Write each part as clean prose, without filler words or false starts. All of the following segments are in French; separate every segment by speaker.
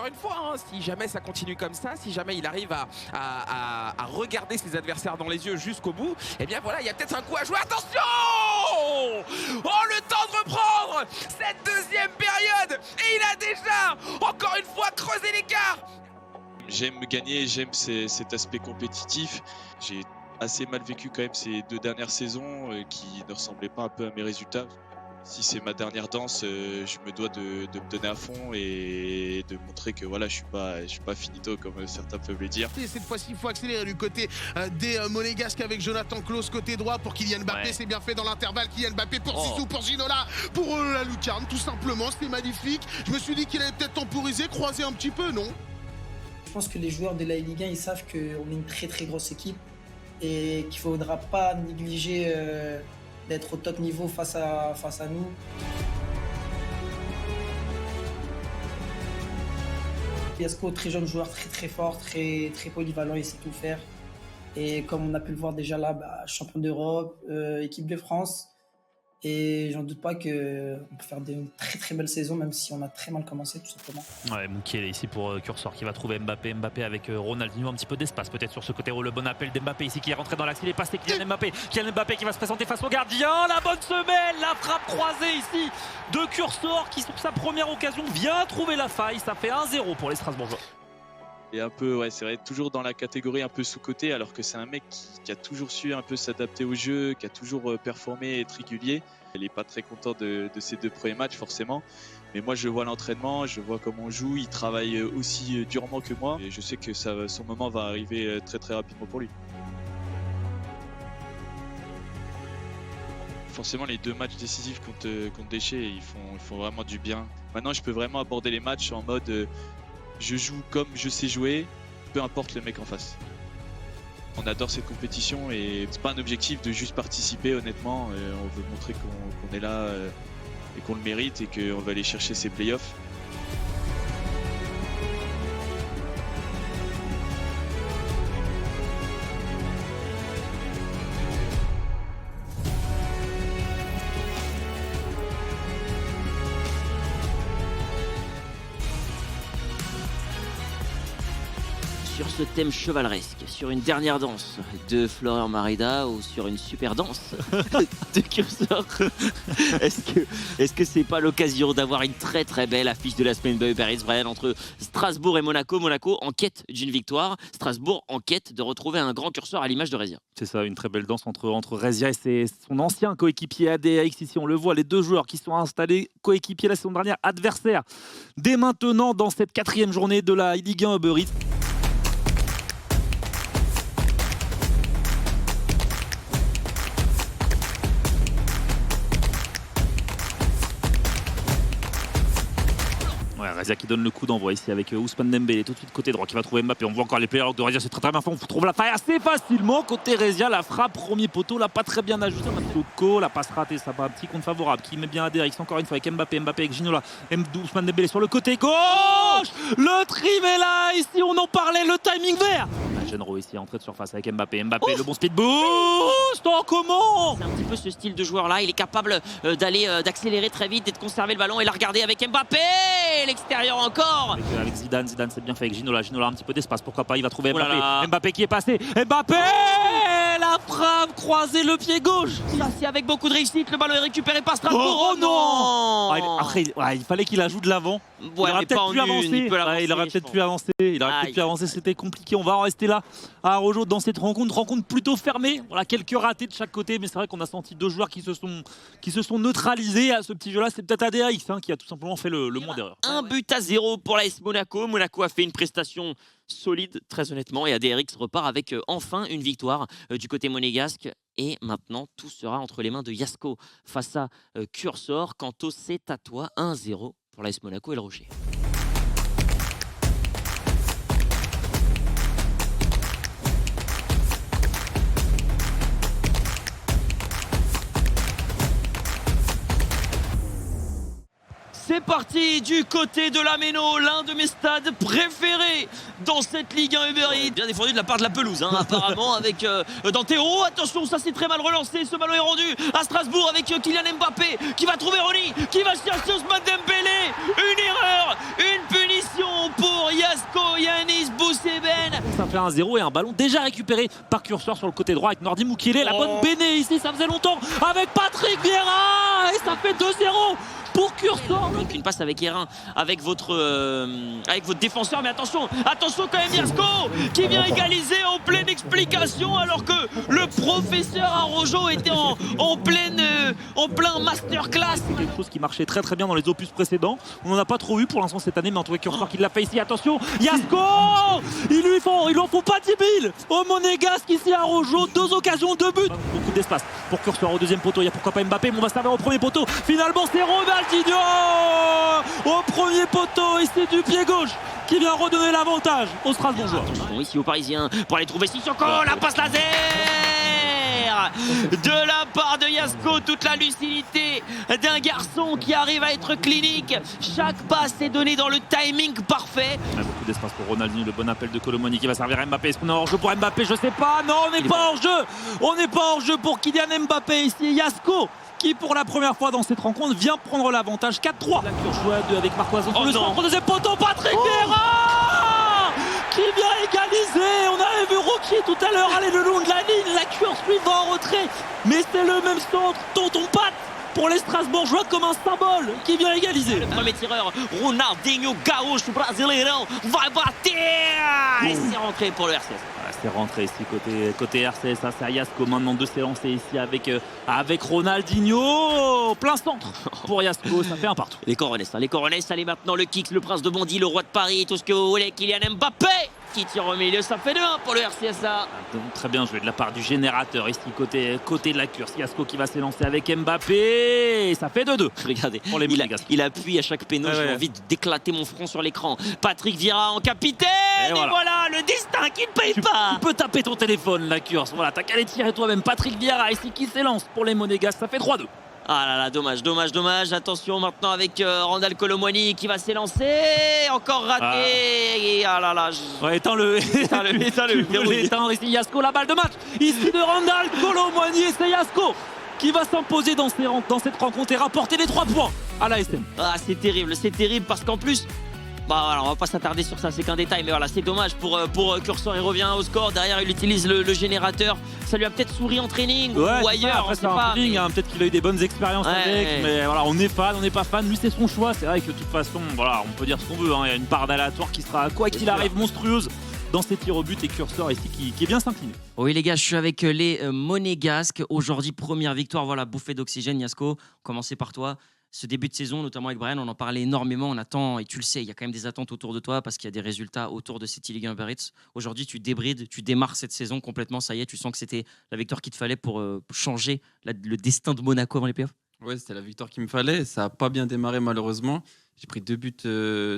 Speaker 1: encore une fois, hein, si jamais ça continue comme ça, si jamais il arrive à regarder ses adversaires dans les yeux jusqu'au bout, eh bien voilà, il y a peut-être un coup à jouer. Attention! Oh, le temps de reprendre cette deuxième période et il a déjà, encore une fois, creusé l'écart.
Speaker 2: J'aime gagner, j'aime cet aspect compétitif. J'ai assez mal vécu quand même ces 2 dernières saisons qui ne ressemblaient pas un peu à mes résultats. Si c'est ma dernière danse, je me dois de me donner à fond et de montrer que voilà, je suis pas finito comme certains peuvent le dire.
Speaker 3: Et cette fois-ci, il faut accélérer du côté des Monégasques avec Jonathan Klaus côté droit pour Kylian Mbappé. C'est bien fait dans l'intervalle. Kylian Mbappé pour Zizou, pour Ginola, pour la lucarne, tout simplement. C'était magnifique. Je me suis dit qu'il allait peut-être temporiser, croiser un petit peu, non?
Speaker 4: Je pense que les joueurs de la Ligue 1, ils savent qu'on est une très très grosse équipe et qu'il ne faudra pas négliger d'être au top niveau face à nous. Fiasco, très jeune joueur, très très fort, très polyvalent, il sait tout faire. Et comme on a pu le voir déjà là, champion d'Europe, équipe de France. Et j'en doute pas qu'on peut faire une très très belle saison, même si on a très mal commencé tout simplement.
Speaker 5: Ouais, Moukielé ici pour Cursor qui va trouver Mbappé. Mbappé avec Ronaldinho, un petit peu d'espace peut-être sur ce côté. Le bon appel d'Mbappé ici qui est rentré dans l'axe. Il est passé Kylian Mbappé. Kylian Mbappé qui va se présenter face au gardien. La bonne semelle, la frappe croisée ici de Cursor qui sur sa première occasion vient trouver la faille. Ça fait 1-0 pour les Strasbourgeois.
Speaker 2: Et un peu, ouais, c'est vrai, toujours dans la catégorie un peu sous-côté, alors que c'est un mec qui a toujours su un peu s'adapter au jeu, qui a toujours performé et être régulier. Il n'est pas très content de ses 2 premiers matchs forcément, mais moi je vois l'entraînement, je vois comment on joue, il travaille aussi durement que moi et je sais que son moment va arriver très très rapidement pour lui. Forcément les 2 matchs décisifs contre Déchet, ils font vraiment du bien. Maintenant je peux vraiment aborder les matchs en mode je joue comme je sais jouer, peu importe le mec en face. On adore cette compétition et c'est pas un objectif de juste participer honnêtement. On veut montrer qu'on est là et qu'on le mérite et qu'on va aller chercher ces playoffs.
Speaker 6: Sur ce thème chevaleresque, sur une dernière danse de Florent Marida ou sur une super danse de Cursor, est-ce que c'est pas l'occasion d'avoir une très très belle affiche de la semaine de Uber Eats, Brian, entre Strasbourg et Monaco. Monaco en quête d'une victoire, Strasbourg en quête de retrouver un grand Cursor à l'image de Rezia.
Speaker 5: C'est ça, une très belle danse entre Rezia et son ancien coéquipier ADX. Ici on le voit, les 2 joueurs qui sont installés coéquipiers la saison dernière, adversaires dès maintenant dans cette 4e journée de la Ligue 1 Uber Eats. Rezia qui donne le coup d'envoi ici avec Ousmane Dembélé tout de suite côté droit qui va trouver Mbappé. On voit encore les players de Rezia, c'est très bien fait. On trouve la faille assez facilement côté Rezia. La frappe, premier poteau, là pas très bien ajusté. Matoko, la passe ratée, ça va un petit compte favorable qui met bien ADRX encore une fois avec Mbappé avec Ginola. Ousmane Dembélé sur le côté gauche. Le trim est là, ici on en parlait, le timing vert. Genro ici entrée de surface avec Mbappé, le bon speed boost. Oh, comment?
Speaker 6: C'est un petit peu ce style de joueur là, il est capable d'accélérer très vite et de conserver le ballon et la regarder avec Mbappé. L'extérieur encore.
Speaker 5: Avec Zidane c'est bien fait avec Ginola un petit peu d'espace, pourquoi pas, il va trouver Mbappé. Mbappé qui est passé, Mbappé, la frappe croisée, le pied gauche.
Speaker 6: Ça c'est avec beaucoup de réussite, le ballon est récupéré par Strasbourg.
Speaker 5: Oh non. Après il fallait qu'il ajoute de l'avant. Il aurait peut-être pu avancer. Il aurait peut-être pu avancer. C'était compliqué. On va en rester là à Rojo dans cette rencontre plutôt fermée. Voilà, quelques ratés de chaque côté, mais c'est vrai qu'on a senti 2 joueurs qui se sont neutralisés à ce petit jeu-là. C'est peut-être ADAX qui a tout simplement fait le moins d'erreurs.
Speaker 6: 1-0 pour l'AS Monaco. Monaco a fait une prestation solide, très honnêtement, et ADRX repart avec enfin une victoire du côté monégasque. Et maintenant, tout sera entre les mains de Yasko face à Cursor. Quant au c'est à toi, 1-0 pour l'AS Monaco et le Rocher. C'est parti du côté de la Méno, l'un de mes stades préférés dans cette Ligue 1 Uber Eats. Bien défendu de la part de la pelouse, apparemment, avec Dantero. Attention, ça c'est très mal relancé. Ce ballon est rendu à Strasbourg avec Kylian Mbappé qui va trouver Ronny, qui va chercher Ousmane Dembélé. Une erreur, une punition pour Yasko Yanis Bousseben.
Speaker 5: Ça fait 1-0 et un ballon déjà récupéré par Cursor sur le côté droit avec Nordi Moukile. La bonne Béné ici, ça faisait longtemps avec Patrick Vieira et ça fait 2-0 pour Cursor.
Speaker 6: Donc une passe avec Hérin, avec votre défenseur, mais attention quand même Yasko qui vient égaliser en pleine explication alors que le professeur Arrojo était en plein masterclass.
Speaker 5: C'est quelque chose qui marchait très très bien dans les opus précédents. On n'en a pas trop eu pour l'instant cette année, mais en tout cas Cursor qui l'a fait ici. Attention, Yasko, il en faut pas 10 000 au Monégasque ici à Arrojo. 2 occasions, 2 buts. Beaucoup d'espace pour Cursor au deuxième poteau. Il y a pourquoi pas Mbappé, mais on va se servir au premier poteau. Finalement c'est Ronaldinho au premier poteau ici du pied gauche qui vient redonner l'avantage aux Strasbourgeois.
Speaker 6: Attention ici aux Parisiens pour aller trouver Sissoko, la passe laser de la part de Yasko, toute la lucidité d'un garçon qui arrive à être clinique. Chaque passe est donnée dans le timing parfait.
Speaker 5: Beaucoup d'espace pour Ronaldinho, le bon appel de Colomoni qui va servir à Mbappé. Est-ce qu'on est hors jeu pour Mbappé? Je sais pas. Non, on n'est pas hors jeu. On n'est pas hors jeu pour Kylian Mbappé ici. Yasko qui pour la première fois dans cette rencontre vient prendre l'avantage. 4-3. La Curjoie 2 avec Marco Azon. Le centre, deuxième poteau, Patrick Vieira qui vient égaliser. On avait vu Rocky tout à l'heure aller le long de la ligne. La Cure suivant en retrait. Mais c'est le même centre. Tonton Pat pour les Strasbourgeois comme un symbole qui vient égaliser.
Speaker 6: Le premier tireur, Ronaldinho Gaúcho brasileiro, va battre et c'est rentré pour le RCS.
Speaker 5: Voilà, c'est rentré ici côté RCS. Ça, c'est Yasko maintenant de s'élancer ici avec Ronaldinho. Plein centre pour Yasko, ça fait un partout.
Speaker 6: Les Coronets, allez maintenant le Kicks, le prince de Bondy, le roi de Paris, tout ce que vous voulez, Kylian Mbappé qui tire au milieu, ça fait 2-1 pour le RCSA.
Speaker 5: Donc, très bien joué de la part du générateur ici côté de la Curse. Yasko qui va s'élancer avec Mbappé et ça fait 2-2.
Speaker 6: Regardez,
Speaker 5: pour les Monégasques.
Speaker 6: il appuie à chaque péno, j'ai envie d'éclater mon front sur l'écran. Patrick Vieira en capitaine et voilà le destin qui ne paye pas.
Speaker 5: Tu peux taper ton téléphone la Curse. Voilà, t'as qu'à les tirer toi-même. Patrick Vieira ici qui s'élance pour les Monégasques, ça fait 3-2.
Speaker 6: Ah là là, dommage. Attention maintenant avec Randal Colomwani qui va s'élancer. Encore raté. Et ah là là.
Speaker 5: Ouais, éteins-le. Éteins ici Yasko, la balle de match. Ici de Randal Colomwani et c'est Yasko qui va s'imposer dans cette rencontre et rapporter les 3 points à l'ASM.
Speaker 6: Ah, c'est terrible parce qu'en plus. Bah voilà, on va pas s'attarder sur ça, c'est qu'un détail, mais voilà, c'est dommage pour Cursor, il revient au score, derrière il utilise le générateur, ça lui a peut-être souri en training ou ailleurs,
Speaker 5: après, c'est un feeling, hein, peut-être qu'il a eu des bonnes expériences avec, mais voilà, on est fan, on n'est pas fan, lui c'est son choix, c'est vrai que de toute façon, voilà, on peut dire ce qu'on veut, hein, il y a une part d'aléatoire qui sera, quoi qu'il arrive, monstrueuse dans ses tirs au but et Cursor ici qui est bien s'incliner.
Speaker 6: Oui les gars, je suis avec les Monégasques, aujourd'hui première victoire, voilà, bouffée d'oxygène Yasko, commencer par toi. Ce début de saison, notamment avec Brian, on en parlait énormément. On attend, et tu le sais, il y a quand même des attentes autour de toi parce qu'il y a des résultats autour de City Ligue 1 Uber Eats. Aujourd'hui, tu débrides, tu démarres cette saison complètement. Ça y est, tu sens que c'était la victoire qu'il te fallait pour changer le destin de Monaco avant les playoffs.
Speaker 7: Ouais, c'était la victoire qu'il me fallait. Ça n'a pas bien démarré malheureusement. J'ai pris 2 buts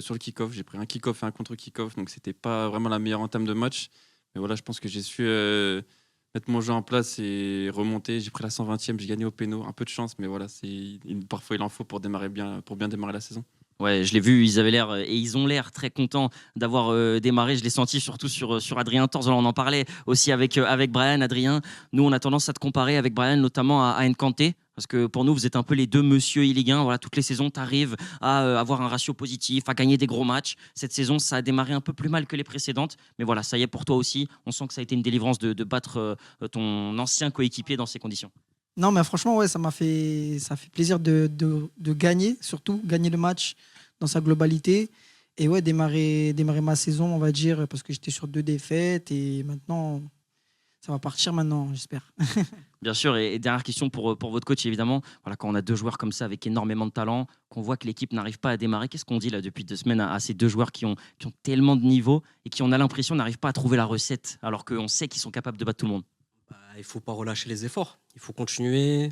Speaker 7: sur le kick-off. J'ai pris un kick-off et un contre-kick-off. Donc, c'était pas vraiment la meilleure entame de match. Mais voilà, je pense que j'ai su mettre mon jeu en place et remonter. J'ai pris la 120e, j'ai gagné au péno. Un peu de chance, mais voilà, parfois il en faut pour bien démarrer la saison.
Speaker 6: Ouais, je l'ai vu, ils ont l'air très contents d'avoir démarré. Je l'ai senti surtout sur Adrien Torz. On en parlait aussi avec Brian. Adrien, nous on a tendance à te comparer avec Brian, notamment à Nkanté. Parce que pour nous, vous êtes un peu les deux monsieur e-Ligue 1. Voilà, toutes les saisons, tu arrives à avoir un ratio positif, à gagner des gros matchs. Cette saison, ça a démarré un peu plus mal que les précédentes. Mais voilà, ça y est pour toi aussi. On sent que ça a été une délivrance de battre ton ancien coéquipier dans ces conditions.
Speaker 8: Non, mais franchement, ouais, ça fait plaisir de gagner, surtout gagner le match dans sa globalité. Et ouais, démarrer ma saison, on va dire, parce que j'étais sur 2 défaites. Et maintenant, ça va partir maintenant, j'espère.
Speaker 6: Bien sûr, et dernière question pour votre coach, évidemment. Voilà, quand on a 2 joueurs comme ça avec énormément de talent, qu'on voit que l'équipe n'arrive pas à démarrer, qu'est-ce qu'on dit là depuis 2 semaines à ces 2 joueurs qui ont tellement de niveau et qui, on a l'impression, n'arrivent pas à trouver la recette, alors qu'on sait qu'ils sont capables de battre tout le monde?
Speaker 9: Il ne faut pas relâcher les efforts, il faut continuer.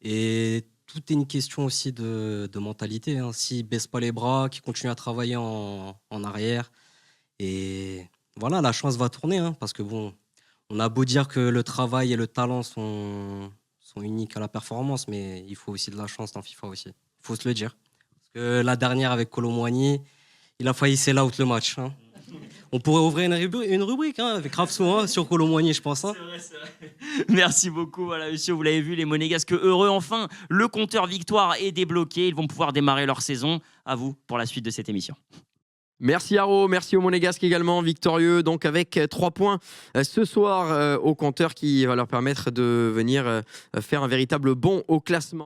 Speaker 9: Et tout est une question aussi de mentalité. Hein. S'ils ne baissent pas les bras, qu'ils continuent à travailler en arrière. Et voilà, la chance va tourner, hein, parce que bon... On a beau dire que le travail et le talent sont uniques à la performance, mais il faut aussi de la chance dans FIFA aussi. Il faut se le dire. Parce que la dernière avec Colomwani, il a failli sell out le match. Hein. On pourrait ouvrir une rubrique hein, avec Rafsou sur Colomwani, je pense. Hein.
Speaker 6: C'est vrai. Merci beaucoup, voilà, monsieur. Vous l'avez vu, les Monégasques heureux. Enfin, le compteur victoire est débloqué. Ils vont pouvoir démarrer leur saison. À vous pour la suite de cette émission.
Speaker 10: Merci Haro, merci au Monégasque également, victorieux donc avec 3 points ce soir au compteur qui va leur permettre de venir faire un véritable bond au classement.